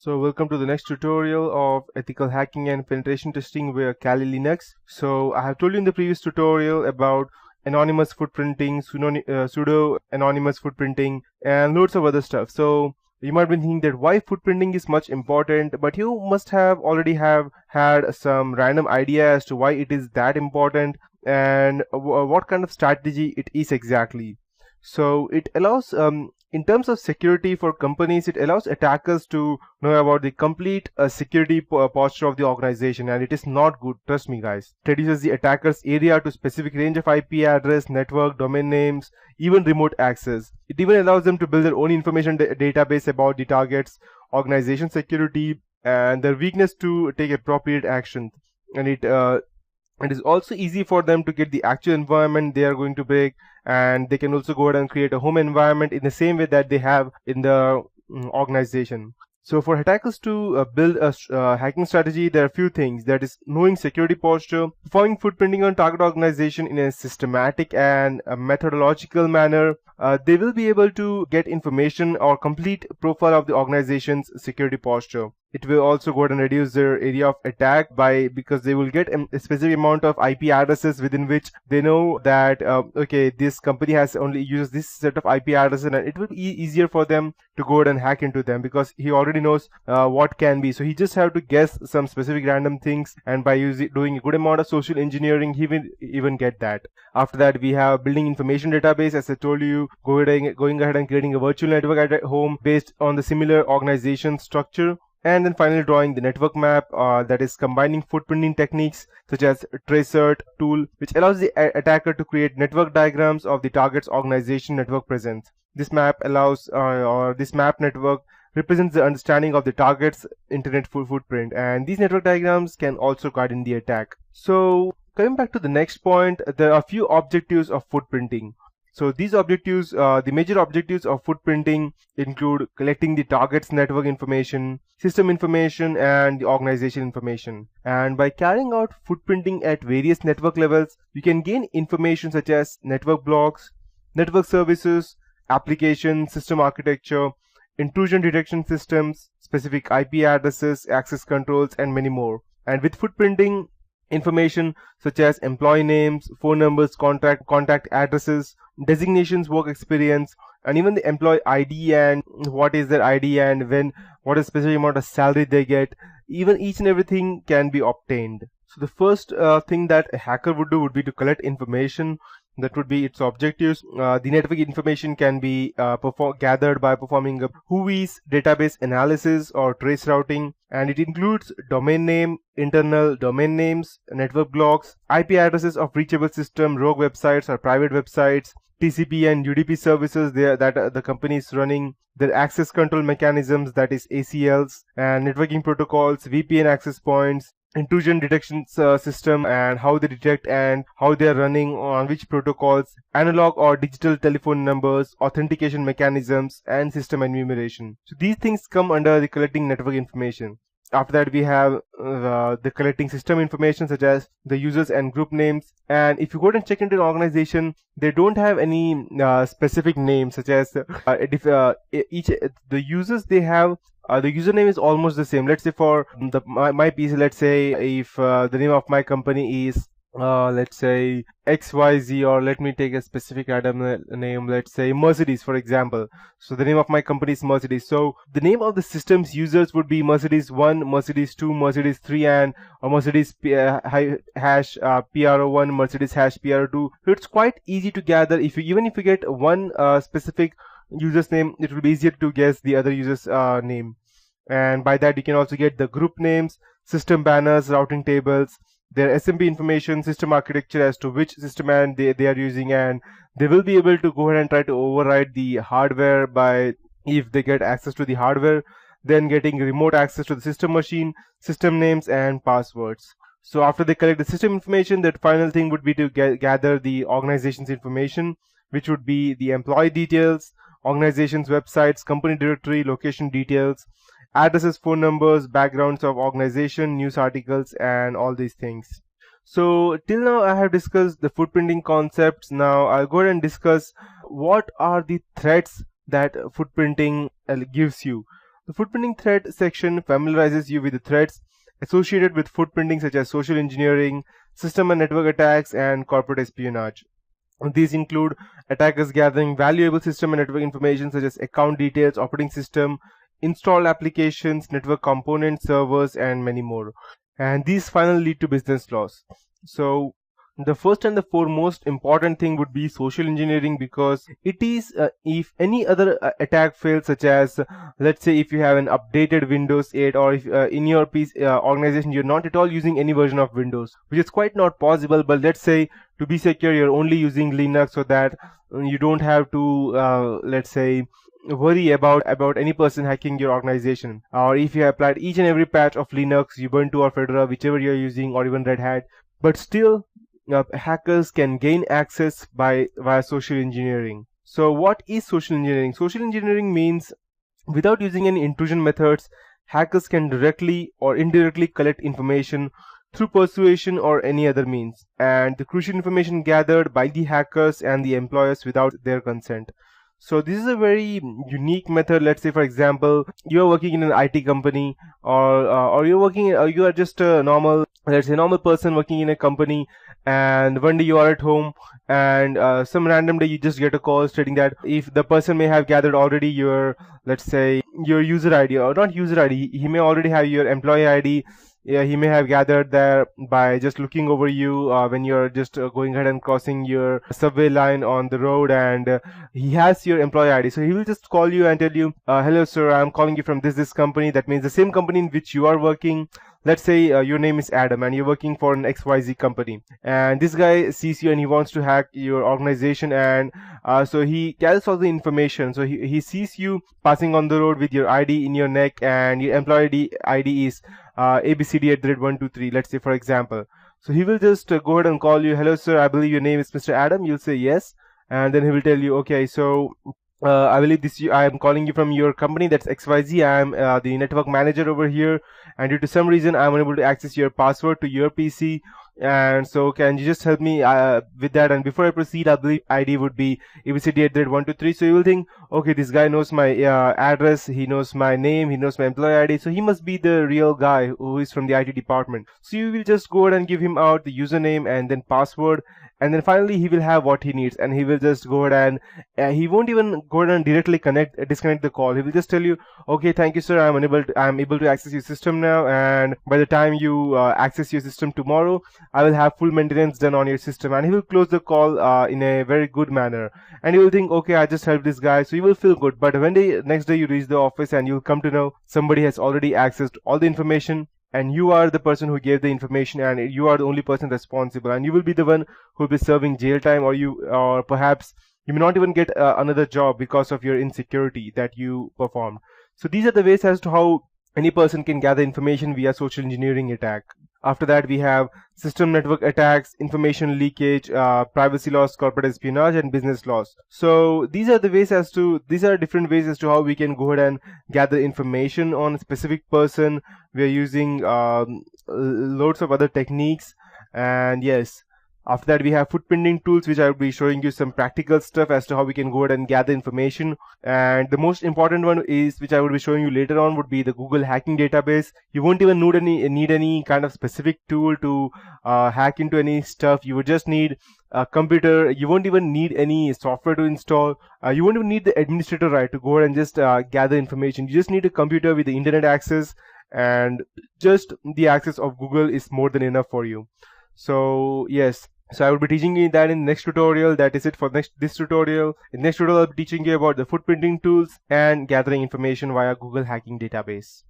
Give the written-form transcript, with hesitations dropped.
So welcome to the next tutorial of ethical hacking and penetration testing via Kali Linux. So I have told you in the previous tutorial about anonymous footprinting, pseudo anonymous footprinting, and loads of other stuff. So you might be thinking that why footprinting is much important, but you must have already have had some random idea as to why it is that important and what kind of strategy it is exactly. So it allows in terms of security for companies, it allows attackers to know about the complete security posture of the organization, and it is not good, trust me guys. It reduces the attacker's area to specific range of IP address, network, domain names, even remote access. It even allows them to build their own information database about the target's organization security and their weakness to take appropriate action. And it is also easy for them to get the actual environment they are going to break, and they can also go ahead and create a home environment in the same way that they have in the organization. So for attackers to build a hacking strategy, there are a few things. That is knowing security posture, performing footprinting on target organization in a systematic and a methodological manner. They will be able to get information or complete profile of the organization's security posture. It will also go ahead and reduce their area of attack because they will get a specific amount of IP addresses within which they know that okay, this company has only uses this set of IP addresses, and it will be easier for them to go ahead and hack into them because he already knows what can be. So he just have to guess some specific random things, and by doing a good amount of social engineering, he will even get that. After that, we have building information database. As I told you, going ahead and creating a virtual network at home based on the similar organization structure. And then finally drawing the network map, that is combining footprinting techniques such as tracert tool, which allows the attacker to create network diagrams of the target's organization network presence. This map allows, or this map network represents the understanding of the target's internet footprint, and these network diagrams can also guide in the attack. So coming back to the next point, there are a few objectives of footprinting. So these objectives, the major objectives of footprinting include collecting the target's network information, system information, and the organization information. And by carrying out footprinting at various network levels, you can gain information such as network blocks, network services, application, system architecture, intrusion detection systems, specific IP addresses, access controls, and many more. And with footprinting, information such as employee names, phone numbers, contact addresses, designations, work experience, and even the employee ID and what is their ID and what is specific amount of salary they get, even each and everything can be obtained. So the first thing that a hacker would do would be to collect information. That would be its objectives. The network information can be gathered by performing a WHOIS database analysis or trace routing, and it includes domain name, internal domain names, network blocks, IP addresses of reachable system, rogue websites or private websites, TCP and UDP services that the company is running, their access control mechanisms, that is ACLs, and networking protocols, VPN access points, intrusion detection system and how they detect and how they are running on which protocols, analog or digital telephone numbers, authentication mechanisms, and system enumeration. So these things come under the collecting network information. After that, we have the collecting system information such as the users and group names. And if you go and check into an organization, they don't have any specific name, such as the users they have. The username is almost the same. Let's say for my PC, let's say if the name of my company is let's say XYZ, or let me take a specific random name, let's say Mercedes for example. So the name of my company is Mercedes. So the name of the system's users would be Mercedes 1, Mercedes 2, Mercedes 3, and Mercedes hash PRO1, Mercedes hash PRO2. So it's quite easy to gather. Even if you get one specific user's name, it will be easier to guess the other user's name. And by that you can also get the group names, system banners, routing tables, their SMP information, system architecture as to which system and they are using, and they will be able to go ahead and try to override the hardware if they get access to the hardware, then getting remote access to the system machine, system names, and passwords. So after they collect the system information, that final thing would be to gather the organization's information, which would be the employee details, organization's websites, company directory, location details, addresses, phone numbers, backgrounds of organization, news articles, and all these things. So till now I have discussed the footprinting concepts. Now I'll go ahead and discuss what are the threats that footprinting gives you. The footprinting threat section familiarizes you with the threats associated with footprinting such as social engineering, system and network attacks, and corporate espionage. These include attackers gathering valuable system and network information such as account details, operating system, installed applications, network components, servers, and many more. And these finally lead to business loss. So the first and the foremost important thing would be social engineering, because it is if any other attack fails, such as let's say if you have an updated Windows 8, or if in your organization you're not at all using any version of Windows, which is quite not possible, but let's say to be secure you're only using Linux, so that you don't have to let's say worry about any person hacking your organization. Or if you have applied each and every patch of Linux, Ubuntu or Fedora, whichever you're using, or even Red Hat, but still hackers can gain access via social engineering. So what is social engineering? Social engineering means without using any intrusion methods, hackers can directly or indirectly collect information through persuasion or any other means, and the crucial information gathered by the hackers and the employers without their consent. So this is a very unique method. Let's say, for example, you are working in an IT company, or you're working, you are just a normal, let's say, normal person working in a company, and one day you are at home, and some random day you just get a call stating that if the person may have gathered already your, let's say, your user ID, or not user ID, he may already have your employee ID. Yeah, he may have gathered there by just looking over you when you're just going ahead and crossing your subway line on the road, and he has your employee ID. So he will just call you and tell you, hello sir, I'm calling you from this company. That means the same company in which you are working. Let's say your name is Adam and you're working for an XYZ company, and this guy sees you and he wants to hack your organization, and so he gathers all the information. So he sees you passing on the road with your ID in your neck, and your employee ID is ABCD@123, let's say, for example. So he will just go ahead and call you, hello sir, I believe your name is Mr. Adam. You'll say yes, and then he will tell you, okay, so I believe I am calling you from your company, that's XYZ. I am the network manager over here, and due to some reason I'm unable to access your password to your PC, and so can you just help me with that? And before I proceed, I believe ID would be ABCD@123. So you will think, okay, this guy knows my address, he knows my name, he knows my employee ID, so he must be the real guy who is from the IT department. So you will just go ahead and give him out the username and then password, and then finally he will have what he needs, and he will just go ahead and he won't even go ahead and directly disconnect the call. He will just tell you, okay, thank you sir, I'm able to access your system now, and by the time you access your system tomorrow, I will have full maintenance done on your system. And he will close the call in a very good manner, and you will think, okay, I just helped this guy, so you will feel good. But when next day you reach the office, and you will come to know somebody has already accessed all the information, and you are the person who gave the information, and you are the only person responsible, and you will be the one who will be serving jail time, or perhaps you may not even get another job because of your insecurity that you performed. So these are the ways as to how any person can gather information via social engineering attack. After that, we have system network attacks, information leakage, privacy loss, corporate espionage, and business loss. So these are different ways as to how we can go ahead and gather information on a specific person. We are using loads of other techniques, and yes. After that, we have footprinting tools, which I will be showing you some practical stuff as to how we can go ahead and gather information. And the most important one is, which I will be showing you later on, would be the Google hacking database. You won't even need any kind of specific tool to hack into any stuff. You would just need a computer. You won't even need any software to install. You won't even need the administrator right to go ahead and just gather information. You just need a computer with the internet access, and just the access of Google is more than enough for you. So yes. So I will be teaching you that in the next tutorial. That is it for this tutorial. In the next tutorial, I'll be teaching you about the footprinting tools and gathering information via Google hacking database.